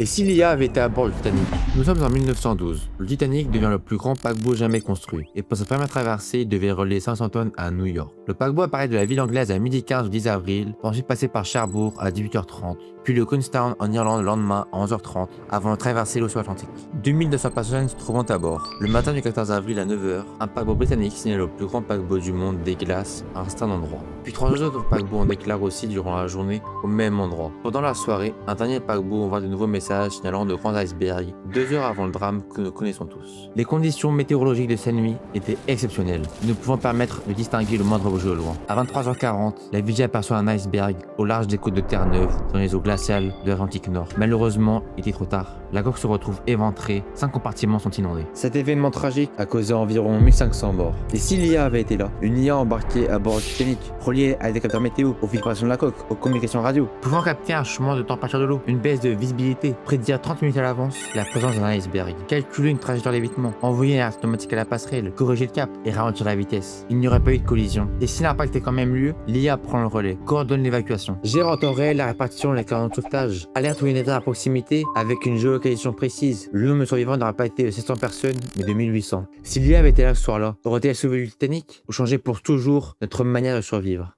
Et si l'IA avait été à bord du Titanic? Nous sommes en 1912. Le Titanic devient le plus grand paquebot jamais construit. Et pour sa première traversée, il devait relier 500 tonnes à New York. Le paquebot apparaît de la ville anglaise à 12h15 le 10 avril, pour ensuite passer par Cherbourg à 18h30, puis le Queenstown en Irlande le lendemain à 11h30, avant de traverser l'océan Atlantique. 2200 personnes se trouvant à bord. Le matin du 14 avril à 9h, un paquebot britannique signale le plus grand paquebot du monde des glaces à un certain endroit. Puis 3 autres paquebots en déclarent aussi durant la journée au même endroit. Pendant la soirée, un dernier paquebot envoie de nouveaux messages signalant de grands icebergs, 2 heures avant le drame que nous connaissons tous. Les conditions météorologiques de cette nuit étaient exceptionnelles, ne pouvant permettre de distinguer le moindre objet au loin. À 23h40, la vigie aperçoit un iceberg au large des côtes de Terre-Neuve, dans les eaux glaciales de l'Atlantique Nord. Malheureusement, il était trop tard. La coque se retrouve éventrée, 5 compartiments sont inondés. Cet événement tragique a causé environ 1500 morts. Et si l'IA avait été là, une IA embarquée à bord du Titanic, reliée à des capteurs météo, aux vibrations de la coque, aux communications radio, pouvant capter un changement de température de l'eau, une baisse de visibilité, prédire 30 minutes à l'avance la présence d'un iceberg, calculer une trajectoire d'évitement, envoyer un alerte automatique à la passerelle, corriger le cap et ralentir la vitesse. Il n'y aurait pas eu de collision. Et si l'impact est quand même lieu, l'IA prend le relais, coordonne l'évacuation, gère en temps réel la répartition des canons de sauvetage, alerte où il est à proximité avec une géolocalisation précise. Le nombre de survivants n'aurait pas été de 700 personnes, mais de 1800. Si l'IA avait été là ce soir-là, aurait-elle sauvé le Titanic ou changé pour toujours notre manière de survivre?